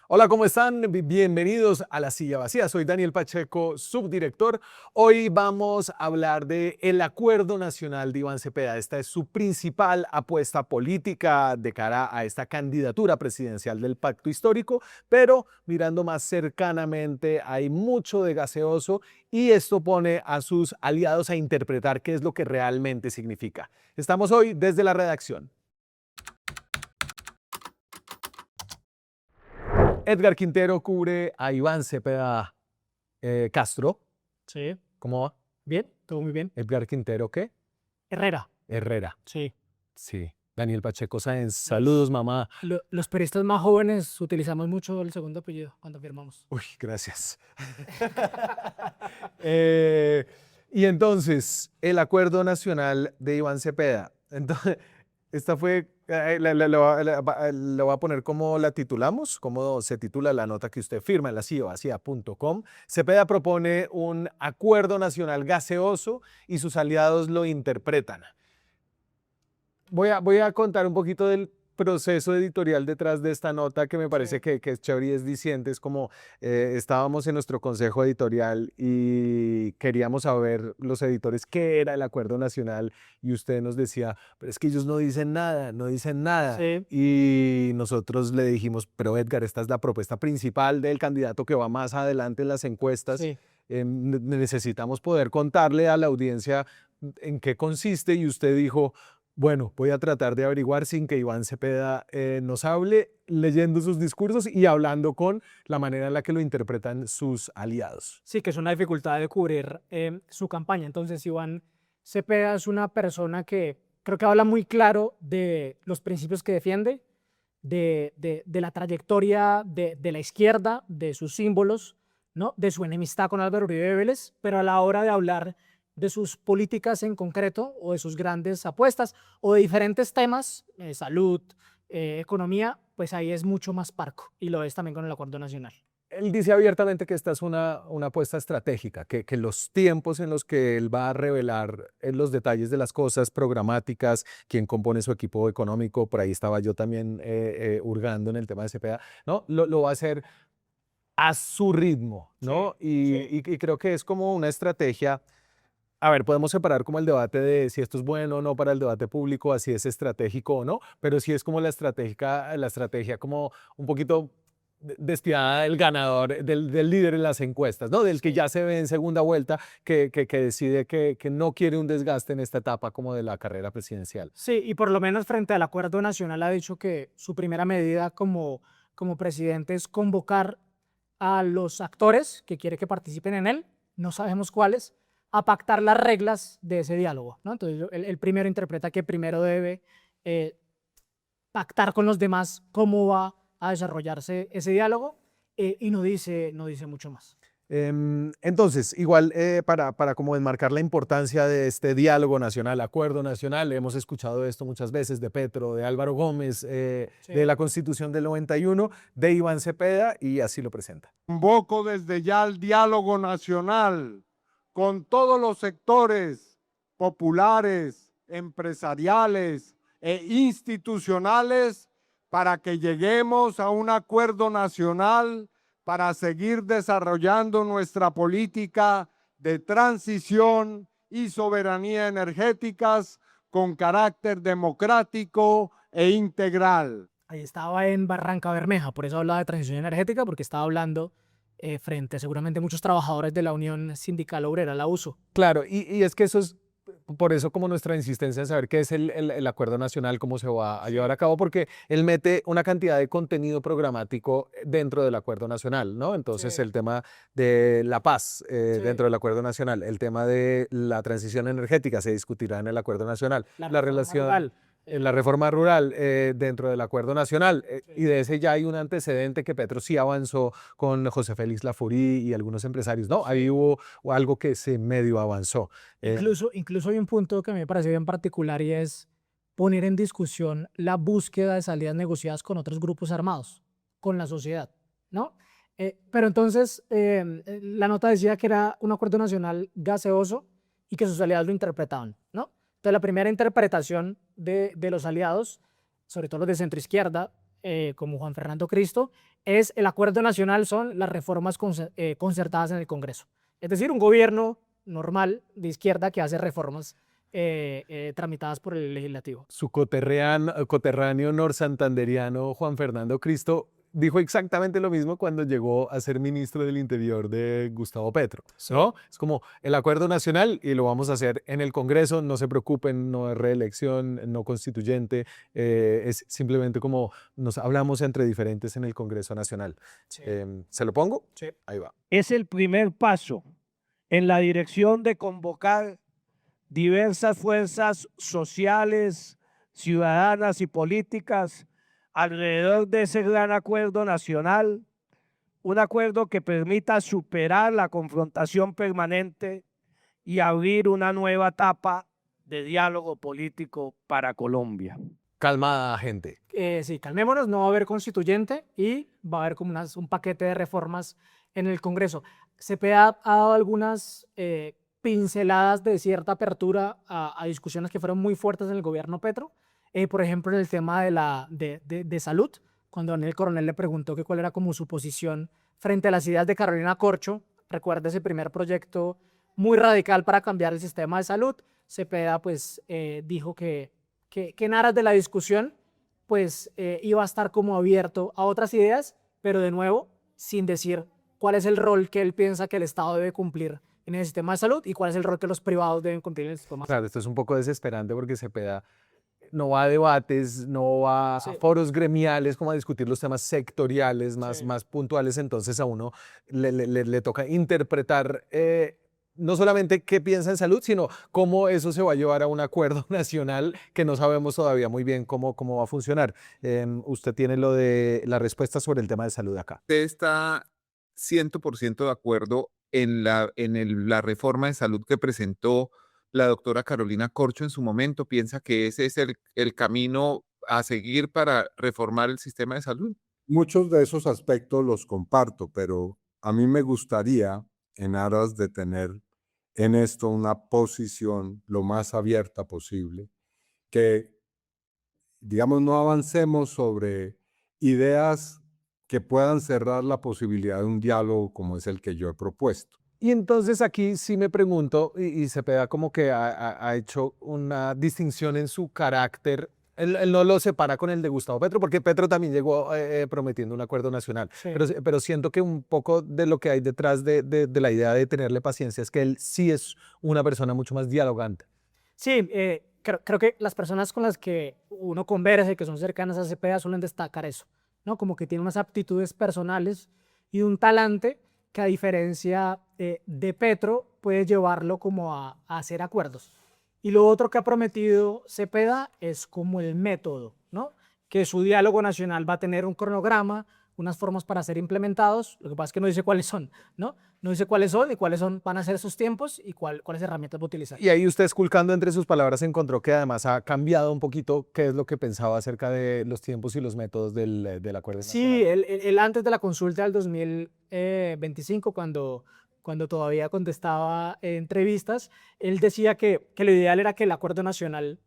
Hola, ¿cómo están? Bienvenidos a La Silla Vacía. Soy Daniel Pacheco, subdirector. Hoy vamos a hablar de el Acuerdo Nacional de Iván Cepeda. Esta es su principal apuesta política de cara a esta candidatura presidencial del Pacto Histórico, pero mirando más cercanamente hay mucho de gaseoso y esto pone a sus aliados a interpretar qué es lo que realmente significa. Estamos hoy desde la redacción. Edgar Quintero cubre a Iván Cepeda Castro. Sí, ¿Cómo va? bien, todo muy bien. Edgar Quintero, ¿qué? Herrera, Herrera. sí. Sí. Daniel Pacheco Sáenz. Saludos, mamá. Los periodistas más jóvenes utilizamos mucho el segundo apellido cuando firmamos. Uy, gracias. Eh, y entonces, el Acuerdo Nacional de Iván Cepeda. Entonces, esta fue, lo voy a poner como la titulamos, como se titula la nota que usted firma en la sillavacia.com. Cepeda propone un acuerdo nacional gaseoso y sus aliados lo interpretan. Voy a contar un poquito del proceso editorial detrás de esta nota que me parece Sí. que es chévere y es diciente. Es como estábamos en nuestro consejo editorial y queríamos saber los editores qué era el Acuerdo Nacional y usted nos decía, pero es que ellos no dicen nada, no dicen nada. Sí, Y nosotros le dijimos, pero Edgar, esta es la propuesta principal del candidato que va más adelante en las encuestas. sí. Necesitamos poder contarle a la audiencia en qué consiste y usted dijo, bueno, voy a tratar de averiguar sin que Iván Cepeda nos hable, leyendo sus discursos y hablando con la manera en la que lo interpretan sus aliados. Sí, que es una dificultad de cubrir su campaña. Entonces, Iván Cepeda es una persona que creo que habla muy claro de los principios que defiende, de la trayectoria de la izquierda, de sus símbolos, ¿no? De su enemistad con Álvaro Uribe Vélez, pero a la hora de hablar de sus políticas en concreto o de sus grandes apuestas o de diferentes temas, salud, economía, pues ahí es mucho más parco y lo es también con el Acuerdo Nacional. Él dice abiertamente que esta es una apuesta estratégica, que los tiempos en los que él va a revelar los detalles de las cosas programáticas, quién compone su equipo económico, por ahí estaba yo también hurgando en el tema de CPA, ¿no? Lo va a hacer a su ritmo, ¿no? Y creo que es como una estrategia. A ver, podemos separar como el debate de si esto es bueno o no para el debate público, así es estratégico o no, pero sí es como la estrategia como un poquito destinada del ganador, del líder en las encuestas, ¿no? Del que ya se ve en segunda vuelta, que decide que no quiere un desgaste en esta etapa como de la carrera presidencial. Sí, y por lo menos frente al Acuerdo Nacional ha dicho que su primera medida como presidente es convocar a los actores que quiere que participen en él, no sabemos cuáles, a pactar las reglas de ese diálogo, ¿no? Entonces, él primero interpreta que primero debe eh, pactar con los demás cómo va a desarrollarse ese diálogo y no dice mucho más. Entonces, igual para como enmarcar la importancia de este diálogo nacional, acuerdo nacional, hemos escuchado esto muchas veces de Petro, de Álvaro Gómez, Sí. de la Constitución del 91, de Iván Cepeda, y así lo presenta. Convoco desde ya el diálogo nacional con todos los sectores populares, empresariales e institucionales para que lleguemos a un acuerdo nacional para seguir desarrollando nuestra política de transición y soberanía energéticas con carácter democrático e integral. Ahí estaba en Barranca Bermeja, por eso hablaba de transición energética, porque estaba hablando frente seguramente muchos trabajadores de la Unión Sindical Obrera, la USO. Claro, y es que eso es por eso como nuestra insistencia en saber qué es el acuerdo nacional, cómo se va a llevar a cabo, porque él mete una cantidad de contenido programático dentro del acuerdo nacional, ¿no? Entonces Sí. el tema de la paz Sí. dentro del acuerdo nacional, el tema de la transición energética se discutirá en el acuerdo nacional, la relación... Rural. La reforma rural dentro del acuerdo nacional Sí. y de ese ya hay un antecedente que Petro sí avanzó con José Félix Laforí y algunos empresarios, ¿no? Sí. Ahí hubo algo que se medio avanzó. Incluso hay un punto que me parece bien particular y es poner en discusión la búsqueda de salidas negociadas con otros grupos armados, con la sociedad, ¿no? Pero entonces la nota decía que era un acuerdo nacional gaseoso y que sus aliados lo interpretaban, ¿no? Entonces la primera interpretación de los aliados, sobre todo los de centroizquierda, como Juan Fernando Cristo, es el acuerdo nacional, son las reformas concertadas en el Congreso. Es decir, un gobierno normal de izquierda que hace reformas tramitadas por el legislativo. Su coterráneo norsantanderiano Juan Fernando Cristo dijo exactamente lo mismo cuando llegó a ser ministro del Interior de Gustavo Petro, ¿no? Es como el acuerdo nacional y lo vamos a hacer en el Congreso, no se preocupen, no es reelección, no constituyente, es simplemente como nos hablamos entre diferentes en el Congreso Nacional. Sí. ¿Se lo pongo? Sí. Ahí va. Es el primer paso en la dirección de convocar diversas fuerzas sociales, ciudadanas y políticas alrededor de ese gran acuerdo nacional, un acuerdo que permita superar la confrontación permanente y abrir una nueva etapa de diálogo político para Colombia. Calmada, gente. Sí, calmémonos, no va a haber constituyente y va a haber como un paquete de reformas en el Congreso. Cepeda ha dado algunas pinceladas de cierta apertura a discusiones que fueron muy fuertes en el gobierno Petro. Por ejemplo, en el tema de salud, cuando Daniel Coronel le preguntó que cuál era como su posición frente a las ideas de Carolina Corcho, recuerda ese primer proyecto muy radical para cambiar el sistema de salud, Cepeda pues dijo que en aras de la discusión pues iba a estar como abierto a otras ideas, pero de nuevo sin decir cuál es el rol que él piensa que el Estado debe cumplir en el sistema de salud y cuál es el rol que los privados deben cumplir en el sistema de salud. Claro, esto es un poco desesperante porque Cepeda no va a debates, no va Sí. a foros gremiales como a discutir los temas sectoriales más, Sí. más puntuales, entonces a uno le toca interpretar no solamente qué piensa en salud, sino cómo eso se va a llevar a un acuerdo nacional que no sabemos todavía muy bien cómo va a funcionar. Usted tiene lo de la respuesta sobre el tema de salud acá. Usted está 100% de acuerdo en la reforma de salud que presentó la doctora Carolina Corcho en su momento. ¿Piensa que ese es el camino a seguir para reformar el sistema de salud? Muchos de esos aspectos los comparto, pero a mí me gustaría, en aras de tener en esto una posición lo más abierta posible, que, digamos, no avancemos sobre ideas que puedan cerrar la posibilidad de un diálogo como es el que yo he propuesto. Y entonces aquí sí me pregunto, y Cepeda como que ha hecho una distinción en su carácter. Él no lo separa con el de Gustavo Petro, porque Petro también llegó prometiendo un acuerdo nacional. Sí. Pero siento que un poco de lo que hay detrás de la idea de tenerle paciencia es que él sí es una persona mucho más dialogante. Sí, creo que las personas con las que uno conversa y que son cercanas a Cepeda suelen destacar eso, ¿no? Como que tiene unas aptitudes personales y un talante que a diferencia de Petro puede llevarlo como a hacer acuerdos. Y lo otro que ha prometido Cepeda es como el método, ¿no? Que su diálogo nacional va a tener un cronograma, unas formas para ser implementados, lo que pasa es que no dice cuáles son, ¿no? No dice cuáles son y cuáles van a ser sus tiempos y cuáles herramientas va a utilizar. Y ahí usted, esculcando entre sus palabras, encontró que además ha cambiado un poquito qué es lo que pensaba acerca de los tiempos y los métodos del acuerdo Sí, nacional. él antes de la consulta del 2025, cuando todavía contestaba entrevistas, él decía que lo ideal era que el acuerdo nacional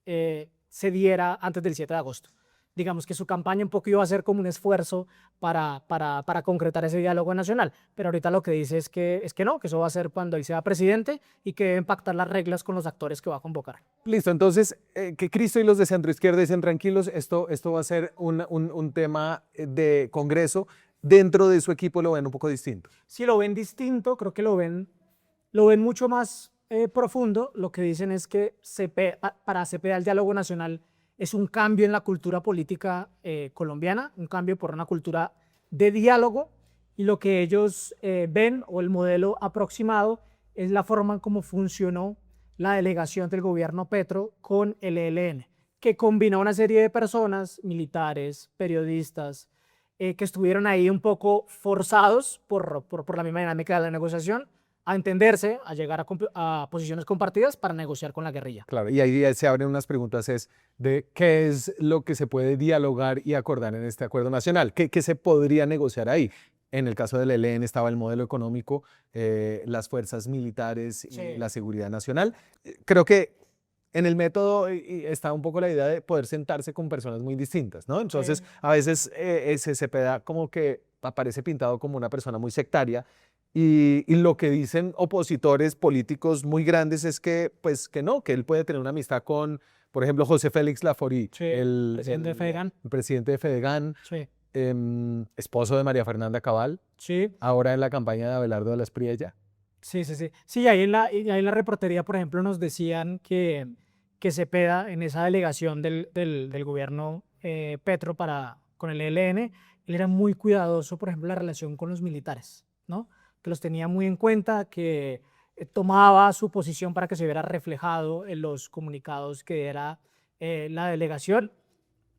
se diera antes del 7 de agosto. Digamos que su campaña un poco iba a ser como un esfuerzo para concretar ese diálogo nacional, pero ahorita lo que dice es que no, que eso va a ser cuando él sea presidente y que deben pactar las reglas con los actores que va a convocar. Listo, entonces que Cristo y los de centro izquierda dicen tranquilos, esto va a ser un tema de Congreso. Dentro de su equipo lo ven un poco distinto. Si lo ven distinto, creo que lo ven mucho más profundo. Lo que dicen es que para Cepeda el diálogo nacional es un cambio en la cultura política colombiana, un cambio por una cultura de diálogo, y lo que ellos ven o el modelo aproximado es la forma en cómo funcionó la delegación del gobierno Petro con el ELN, que combinó una serie de personas, militares, periodistas, que estuvieron ahí un poco forzados por la misma dinámica de la negociación, a entenderse, a llegar a posiciones compartidas para negociar con la guerrilla. Claro, y ahí se abren unas preguntas de qué es lo que se puede dialogar y acordar en este acuerdo nacional, qué se podría negociar ahí. En el caso del ELN estaba el modelo económico, las fuerzas militares y Sí. la seguridad nacional. Creo que en el método y está un poco la idea de poder sentarse con personas muy distintas, ¿no? Entonces, a veces ese Cepeda como que aparece pintado como una persona muy sectaria y lo que dicen opositores políticos muy grandes es que, pues, que no, que él puede tener una amistad con, por ejemplo, José Félix Laforí, Sí, presidente de Fedegan. el presidente de Fedegan, Sí, esposo de María Fernanda Cabal, sí, ahora en la campaña de Abelardo de la Espriella. sí, sí, sí. Sí, ahí en la reportería, por ejemplo, nos decían que Cepeda, en esa delegación del gobierno Petro con el ELN, él era muy cuidadoso, por ejemplo, la relación con los militares, ¿no? Que los tenía muy en cuenta, que tomaba su posición para que se viera reflejado en los comunicados que diera la delegación,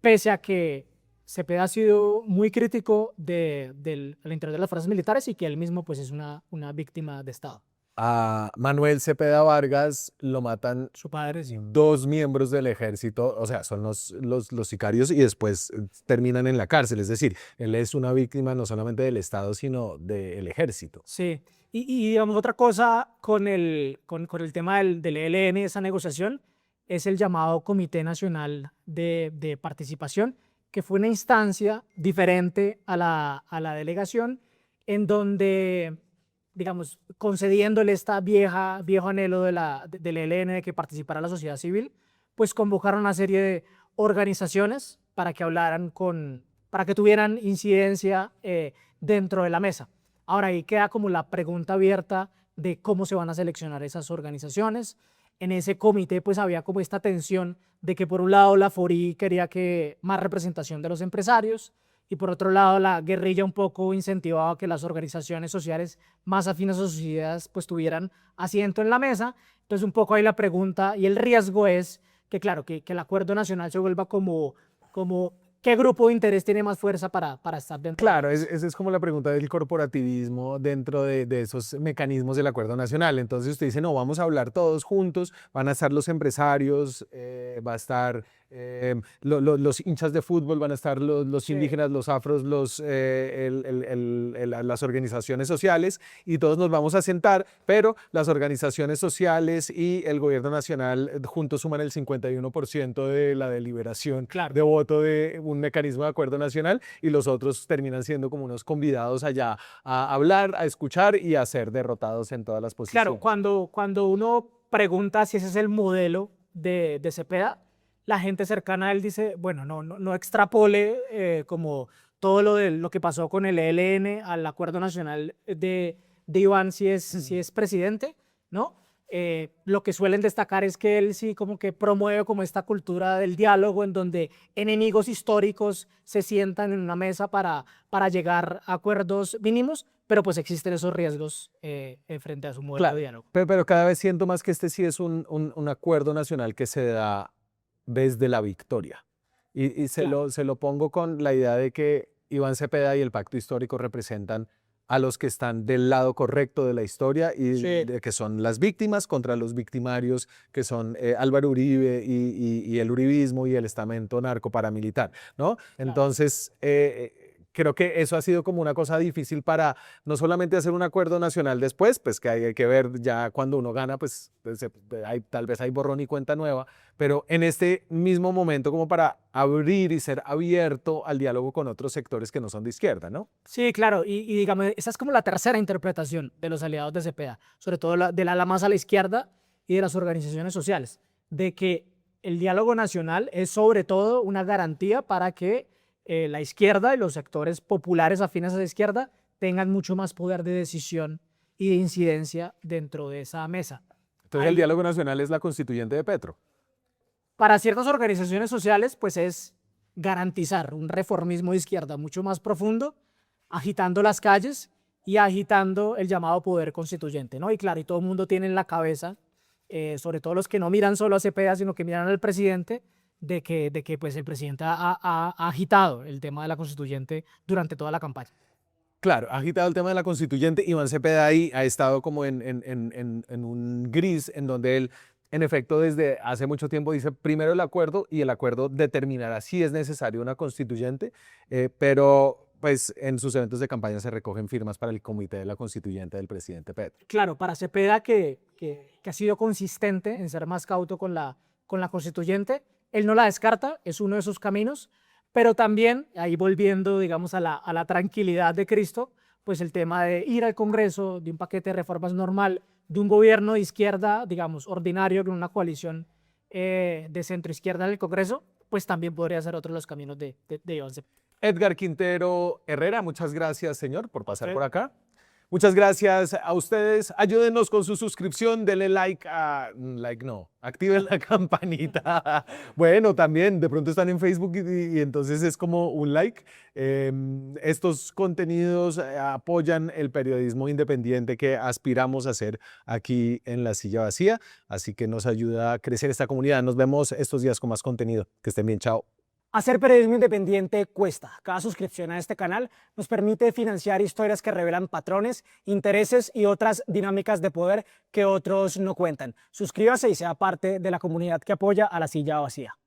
pese a que Cepeda ha sido muy crítico del interior de las fuerzas militares y que él mismo pues es una víctima de Estado. A Manuel Cepeda Vargas lo matan Su padre sí. 2 miembros del ejército, o sea, son los sicarios y después terminan en la cárcel. Es decir, él es una víctima no solamente del Estado, sino del ejército. Sí, y digamos otra cosa con el tema del ELN, esa negociación, es el llamado Comité Nacional de Participación, que fue una instancia diferente a la delegación, en donde, digamos, concediéndole esta viejo anhelo del ELN de que participara la sociedad civil, pues convocaron una serie de organizaciones para que hablaran para que tuvieran incidencia dentro de la mesa. Ahora ahí queda como la pregunta abierta de cómo se van a seleccionar esas organizaciones. En ese comité pues había como esta tensión de que por un lado la FORI quería que más representación de los empresarios y por otro lado la guerrilla un poco incentivaba que las organizaciones sociales más afines a sus ideas pues tuvieran asiento en la mesa. Entonces un poco ahí la pregunta y el riesgo es que claro, que el acuerdo nacional se vuelva como ¿qué grupo de interés tiene más fuerza para estar dentro? Claro, esa es como la pregunta del corporativismo dentro de esos mecanismos del acuerdo nacional. Entonces usted dice, no, vamos a hablar todos juntos, van a estar los empresarios, va a estar los hinchas de fútbol, van a estar los Sí. indígenas, los afros, las organizaciones sociales y todos nos vamos a sentar, pero las organizaciones sociales y el gobierno nacional juntos suman el 51% de la deliberación Claro. de voto de un mecanismo de acuerdo nacional y los otros terminan siendo como unos convidados allá a hablar, a escuchar y a ser derrotados en todas las posiciones. Claro, cuando uno pregunta si ese es el modelo de Cepeda, la gente cercana a él dice, bueno, no extrapole como todo lo que pasó con el ELN al Acuerdo Nacional de Iván si es presidente, ¿no? Lo que suelen destacar es que él sí como que promueve como esta cultura del diálogo en donde enemigos históricos se sientan en una mesa para llegar a acuerdos mínimos, pero pues existen esos riesgos frente a su modelo Claro, de diálogo. pero cada vez siento más que este sí es un acuerdo nacional que se da desde la victoria. Y Claro. se lo pongo con la idea de que Iván Cepeda y el Pacto Histórico representan a los que están del lado correcto de la historia y Sí. de que son las víctimas contra los victimarios, que son Álvaro Uribe y el uribismo y el estamento narcoparamilitar, ¿no? Entonces, creo que eso ha sido como una cosa difícil para no solamente hacer un acuerdo nacional después, pues que hay que ver ya cuando uno gana, pues tal vez hay borrón y cuenta nueva, pero en este mismo momento como para abrir y ser abierto al diálogo con otros sectores que no son de izquierda, ¿no? Sí, claro, y digamos, esa es como la tercera interpretación de los aliados de Cepeda, sobre todo del ala más a la izquierda y de las organizaciones sociales, de que el diálogo nacional es sobre todo una garantía para que la izquierda y los sectores populares afines a la izquierda tengan mucho más poder de decisión y de incidencia dentro de esa mesa. Entonces el diálogo nacional es la constituyente de Petro. Para ciertas organizaciones sociales, pues es garantizar un reformismo de izquierda mucho más profundo, agitando las calles y agitando el llamado poder constituyente, ¿no? Y claro, y todo el mundo tiene en la cabeza, sobre todo los que no miran solo a Cepeda, sino que miran al presidente, de que pues el presidente ha agitado el tema de la constituyente durante toda la campaña. Claro, ha agitado el tema de la constituyente. Iván Cepeda ahí ha estado como en un gris en donde él, en efecto, desde hace mucho tiempo dice primero el acuerdo y el acuerdo determinará si es necesario una constituyente, pero pues en sus eventos de campaña se recogen firmas para el comité de la constituyente del presidente Petro. Claro, para Cepeda que ha sido consistente en ser más cauto con la con la constituyente. Él no la descarta, es uno de sus caminos, pero también, ahí volviendo, digamos, a la tranquilidad de Cristo, pues el tema de ir al Congreso, de un paquete de reformas normal, de un gobierno de izquierda, digamos, ordinario, con una coalición de centro-izquierda en el Congreso, pues también podría ser otro de los caminos de Iván Cepeda. Edgar Quintero Herrera, muchas gracias, señor, por pasar Sí. por acá. Muchas gracias a ustedes. Ayúdenos con su suscripción, denle like activen la campanita. Bueno, también de pronto están en Facebook y entonces es como un like. Estos contenidos apoyan el periodismo independiente que aspiramos a hacer aquí en La Silla Vacía, así que nos ayuda a crecer esta comunidad. Nos vemos estos días con más contenido. Que estén bien, chao. Hacer periodismo independiente cuesta. Cada suscripción a este canal nos permite financiar historias que revelan patrones, intereses y otras dinámicas de poder que otros no cuentan. Suscríbase y sea parte de la comunidad que apoya a La Silla Vacía.